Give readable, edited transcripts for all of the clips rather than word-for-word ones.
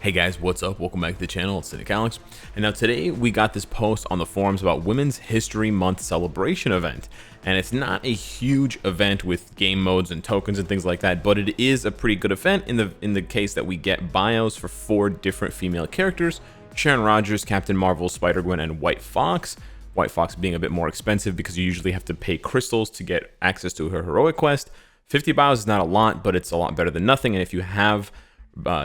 Hey guys, what's up? Welcome back to the channel. It's Cynicalex. And now today we got this post on the forums about Women's History Month celebration event. And it's not a huge event with game modes and tokens and things like that, but it is a pretty good event in the case that we get bios for 4 different female characters: Sharon Rogers, Captain Marvel, Spider-Gwen, and White Fox. White Fox being a bit more expensive because you usually have to pay crystals to get access to her heroic quest. 50 bios is not a lot, but it's a lot better than nothing. And if you have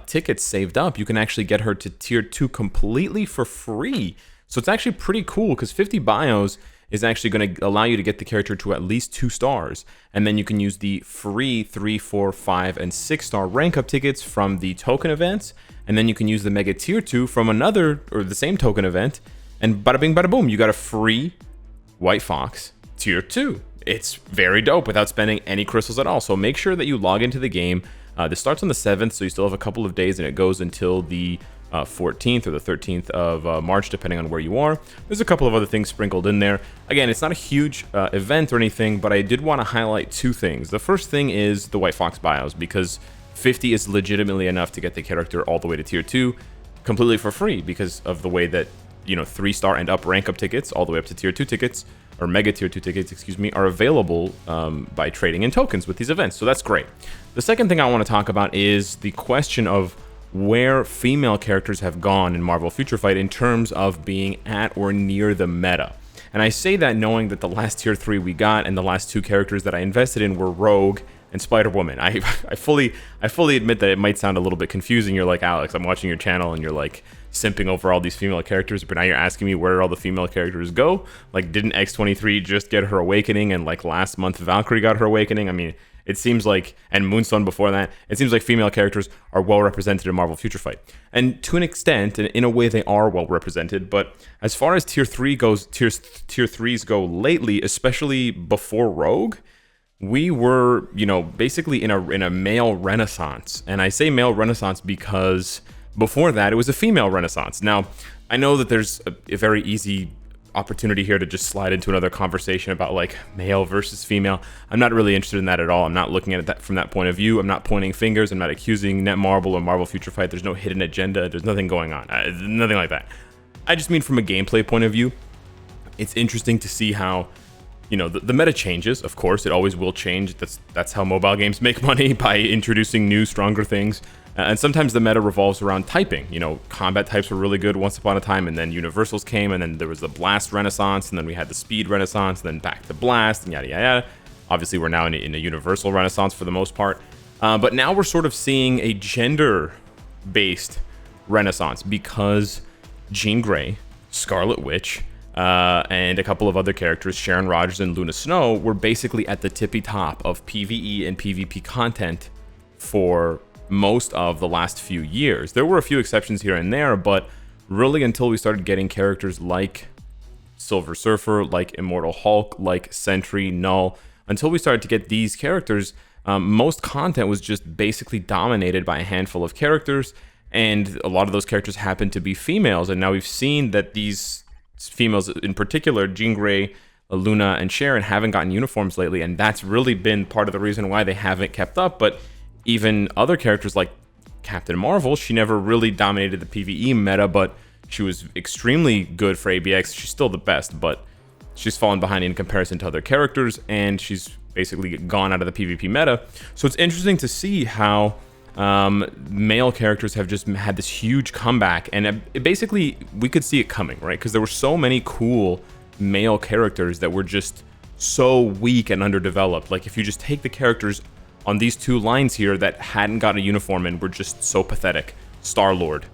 tickets saved up, you can actually get her to tier 2 completely for free. So it's actually pretty cool because 50 bios is actually going to allow you to get the character to at least 2 stars, and then you can use the free 3, 4, 5, and 6 star rank up tickets from the token events, and then you can use the mega tier 2 from another or the same token event, and bada bing bada boom, you got a free White Fox tier 2. It's very dope without spending any crystals at all. So make sure that you log into the game. This starts on the 7th, so you still have a couple of days, and it goes until the 14th or the 13th of March, depending on where you are. There's a couple of other things sprinkled in there. Again, it's not a huge event or anything, but I did want to highlight 2 things. The first thing is the White Fox bios, because 50 is legitimately enough to get the character all the way to tier 2 completely for free because of the way that, you know, 3 star and up rank up tickets all the way up to tier 2 tickets, or mega tier 2 tickets, excuse me, are available by trading in tokens with these events. So that's great. The second thing I want to talk about is the question of where female characters have gone in Marvel Future Fight in terms of being at or near the meta. And I say that knowing that the last tier 3 we got and the last 2 characters that I invested in were Rogue and Spider-Woman. I fully admit that it might sound a little bit confusing. You're like, Alex, I'm watching your channel and you're like simping over all these female characters, but now you're asking me where all the female characters go. Like, didn't X-23 just get her awakening, and like last month Valkyrie got her awakening? I mean, it seems like, and Moonstone before that, it seems like female characters are well represented in Marvel Future Fight. And to an extent, and in a way they are well represented, but as far as tier 3 goes, tier 3s go lately, especially before Rogue, we were, you know, basically in a male renaissance. And I say male renaissance because before that, it was a female renaissance. Now, I know that there's a very easy opportunity here to just slide into another conversation about like male versus female. I'm not really interested in that at all. I'm not looking at it from that point of view. I'm not pointing fingers. I'm not accusing Netmarble or Marvel Future Fight. There's no hidden agenda. There's nothing going on. Nothing like that. I just mean from a gameplay point of view, it's interesting to see how, you know, the meta changes. Of course, it always will change. That's how mobile games make money, by introducing new, stronger things. And sometimes the meta revolves around typing. You know, combat types were really good once upon a time, and then universals came, and then there was the blast renaissance, and then we had the speed renaissance, and then back to blast, and yada yada yada. Obviously, we're now in a universal renaissance for the most part. But now we're sort of seeing a gender-based renaissance because Jean Grey, Scarlet Witch, and a couple of other characters, Sharon Rogers and Luna Snow, were basically at the tippy top of PvE and PvP content for most of the last few years. There were a few exceptions here and there, but really until we started getting characters like Silver Surfer, like Immortal Hulk, like Sentry, Null, until we started to get these characters, most content was just basically dominated by a handful of characters, and a lot of those characters happened to be females. And now we've seen that these females, in particular Jean Grey, Luna, and Sharon, haven't gotten uniforms lately, and that's really been part of the reason why they haven't kept up. But even other characters like Captain Marvel, she never really dominated the PvE meta, but she was extremely good for ABX. She's still the best, but she's fallen behind in comparison to other characters, and she's basically gone out of the PvP meta. So it's interesting to see how male characters have just had this huge comeback, and basically we could see it coming, right? Because there were so many cool male characters that were just so weak and underdeveloped. Like, if you just take the characters on these 2 lines here that hadn't got a uniform and were just so pathetic: Star-Lord,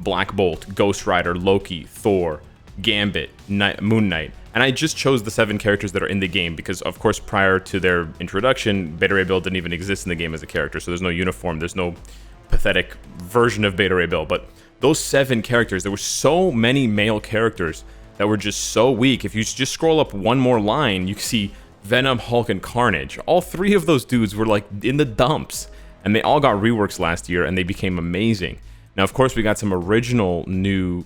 Black Bolt, Ghost Rider, Loki, Thor, Gambit, Moon Knight. And I just chose the 7 characters that are in the game because, of course, prior to their introduction, Beta Ray Bill didn't even exist in the game as a character, so there's no uniform, there's no pathetic version of Beta Ray Bill. But those 7 characters, there were so many male characters that were just so weak. If you just scroll up one more line, you can see Venom, Hulk, and Carnage. All 3 of those dudes were like in the dumps, and they all got reworks last year, and they became amazing. Now, of course, we got some original new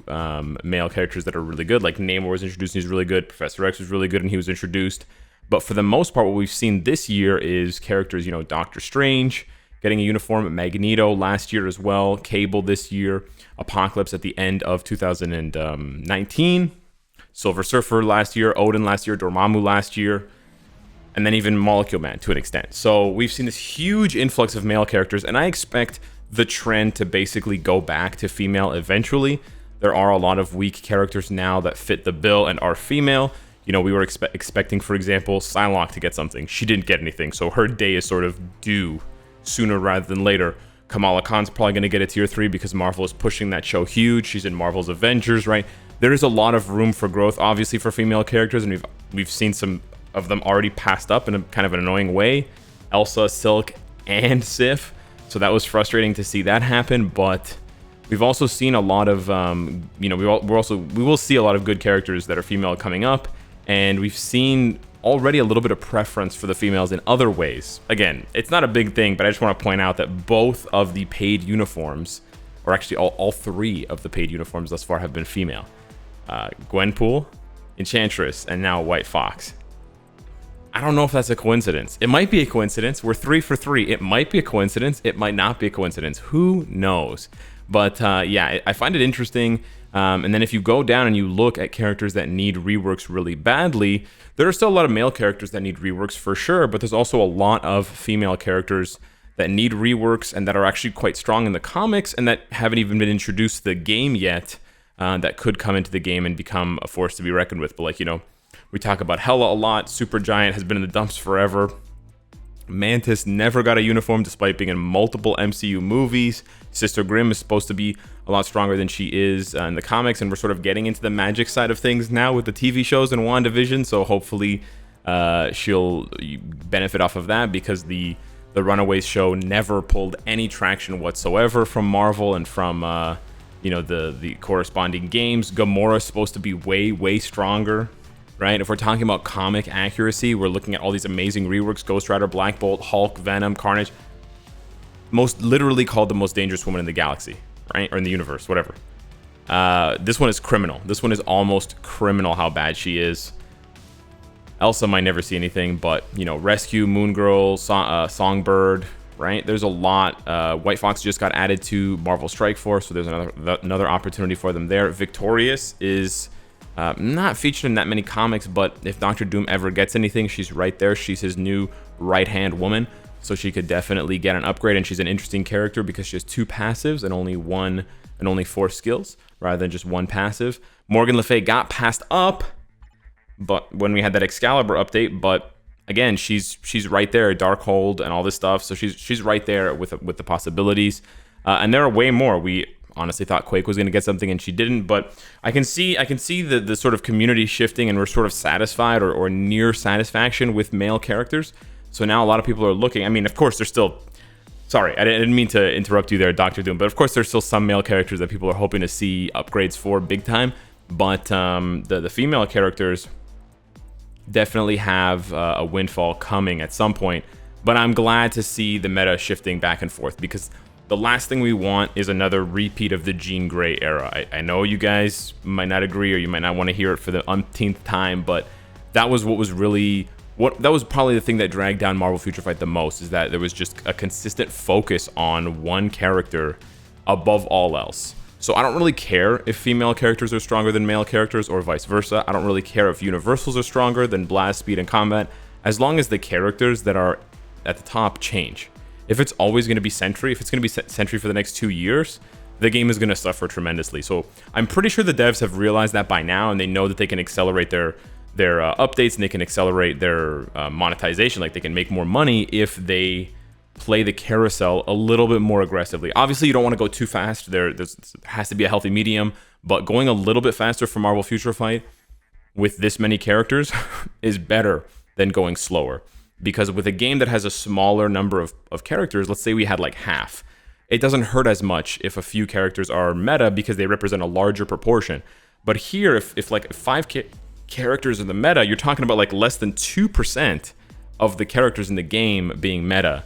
male characters that are really good. Like Namor was introduced and he's really good. Professor X was really good and he was introduced. But for the most part, what we've seen this year is characters, you know, Doctor Strange, getting a uniform, Magneto last year as well, Cable this year, Apocalypse at the end of 2019, Silver Surfer last year, Odin last year, Dormammu last year, and then even Molecule Man to an extent. So we've seen this huge influx of male characters, and I expect the trend to basically go back to female eventually. There are a lot of weak characters now that fit the bill and are female. You know, we were expecting, for example, Psylocke to get something. She didn't get anything, so her day is sort of due sooner rather than later. Kamala Khan's probably going to get a tier 3 because Marvel is pushing that show huge. She's in Marvel's Avengers, right? There is a lot of room for growth, obviously, for female characters, and we've seen some of them already passed up in a kind of an annoying way. Elsa, Silk, and Sif. So that was frustrating to see that happen, but we've also seen a lot of, you know, we will see a lot of good characters that are female coming up, and we've seen already a little bit of preference for the females in other ways. Again, it's not a big thing, but I just want to point out that both of the paid uniforms, or actually all three of the paid uniforms thus far have been female. Gwenpool, Enchantress, and now White Fox. I don't know if that's a coincidence. It might be a coincidence. We're 3 for 3. It might be a coincidence. It might not be a coincidence. Who knows? But yeah, I find it interesting. And then if you go down and you look at characters that need reworks really badly, there are still a lot of male characters that need reworks for sure, but there's also a lot of female characters that need reworks and that are actually quite strong in the comics and that haven't even been introduced to the game yet, that could come into the game and become a force to be reckoned with. But like, you know, we talk about Hela a lot. Supergiant has been in the dumps forever. Mantis never got a uniform despite being in multiple MCU movies. Sister Grimm is supposed to be a lot stronger than she is in the comics, and we're sort of getting into the magic side of things now with the TV shows and WandaVision, so hopefully she'll benefit off of that, because the Runaways show never pulled any traction whatsoever from Marvel and from you know, the corresponding games. Gamora's supposed to be way stronger, right? If we're talking about comic accuracy, we're looking at all these amazing reworks: Ghost Rider, Black Bolt, Hulk, Venom, Carnage. Most literally called the most dangerous woman in the galaxy, right? Or in the universe, whatever. This one is criminal. This one is almost criminal how bad she is. Elsa might never see anything, but, you know, Rescue, Moon Girl, Songbird, right? There's a lot. White Fox just got added to Marvel Strike Force, so there's another opportunity for them there. Victorious is not featured in that many comics, but if Doctor Doom ever gets anything, she's right there. She's his new right-hand woman, so she could definitely get an upgrade, and she's an interesting character because she has 2 passives and only 4 skills rather than just 1 passive. Morgan Le Fay got passed up, but when we had that Excalibur update, but again, she's right there, Darkhold and all this stuff, so she's right there with the possibilities, and there are way more. We honestly thought Quake was going to get something and she didn't, but I can see the sort of community shifting, and we're sort of satisfied or near satisfaction with male characters. So now a lot of people are looking. I mean, of course, there's still... Sorry, I didn't mean to interrupt you there, Dr. Doom, but of course there's still some male characters that people are hoping to see upgrades for big time, but the female characters definitely have a windfall coming at some point. But I'm glad to see the meta shifting back and forth, because the last thing we want is another repeat of the Jean Grey era. I know you guys might not agree, or you might not want to hear it for the umpteenth time, but that was what was really... that was probably the thing that dragged down Marvel Future Fight the most, is that there was just a consistent focus on one character above all else. So I don't really care if female characters are stronger than male characters or vice versa. I don't really care if universals are stronger than blast, speed, and combat, as long as the characters that are at the top change. If it's always going to be Sentry, if it's going to be Sentry for the next 2 years, the game is going to suffer tremendously. So I'm pretty sure the devs have realized that by now, and they know that they can accelerate their updates, and they can accelerate their monetization. Like, they can make more money if they play the carousel a little bit more aggressively. Obviously, you don't want to go too fast. There has to be a healthy medium, but going a little bit faster for Marvel Future Fight with this many characters is better than going slower. Because with a game that has a smaller number of characters, let's say we had like half, it doesn't hurt as much if a few characters are meta because they represent a larger proportion. But here, if like 5 characters in the meta, you're talking about like less than 2% of the characters in the game being meta.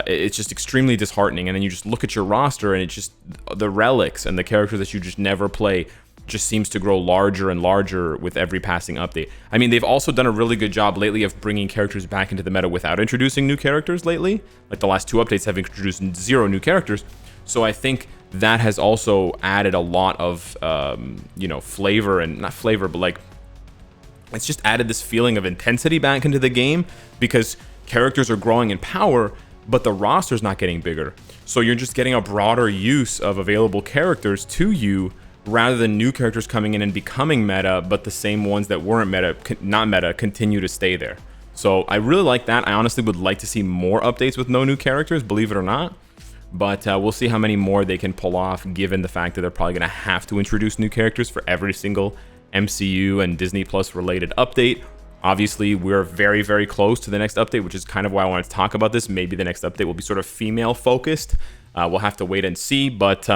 It's just extremely disheartening. And then you just look at your roster, and it's just the relics and the characters that you just never play. just seems to grow larger and larger with every passing update. I mean, they've also done a really good job lately of bringing characters back into the meta without introducing new characters lately. Like the last 2 updates have introduced 0 new characters. So I think that has also added a lot of, you know, flavor, and not flavor, but like, it's just added this feeling of intensity back into the game, because characters are growing in power, but the roster's not getting bigger. So you're just getting a broader use of available characters to you, rather than new characters coming in and becoming meta, but the same ones that weren't meta, not meta, continue to stay there. So I really like that. I honestly would like to see more updates with no new characters, believe it or not. But we'll see how many more they can pull off, given the fact that they're probably going to have to introduce new characters for every single MCU and Disney Plus related update. Obviously, we're very, very close to the next update, which is kind of why I wanted to talk about this. Maybe the next update will be sort of female focused. We'll have to wait and see, but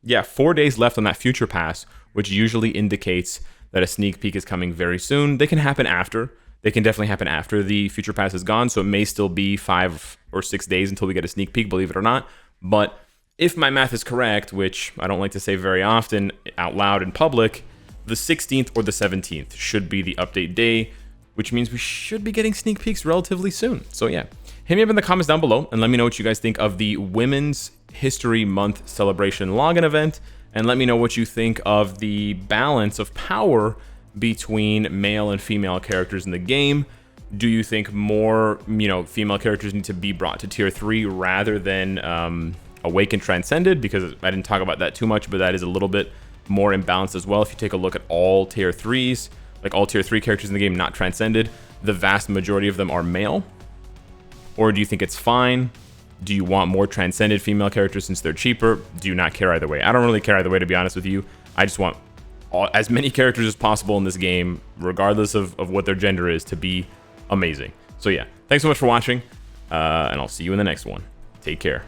yeah, 4 days left on that future pass, which usually indicates that a sneak peek is coming very soon. They can happen after. They can definitely happen after the future pass is gone, so it may still be 5 or 6 days until we get a sneak peek, believe it or not. But if my math is correct, which I don't like to say very often out loud in public, the 16th or the 17th should be the update day, which means we should be getting sneak peeks relatively soon. So yeah, hit me up in the comments down below and let me know what you guys think of the Women's History Month celebration login event, and let me know what you think of the balance of power between male and female characters in the game. Do you think more, you know, female characters need to be brought to tier 3 rather than Awakened Transcended? Because I didn't talk about that too much, but that is a little bit more imbalanced as well. If you take a look at all tier 3s, like all tier 3 characters in the game not Transcended, the vast majority of them are male. Or do you think it's fine? Do you want more Transcended female characters since they're cheaper? Do you not care either way? I don't really care either way, to be honest with you. I just want as many characters as possible in this game, regardless of what their gender is, to be amazing. So yeah, thanks so much for watching, and I'll see you in the next one. Take care.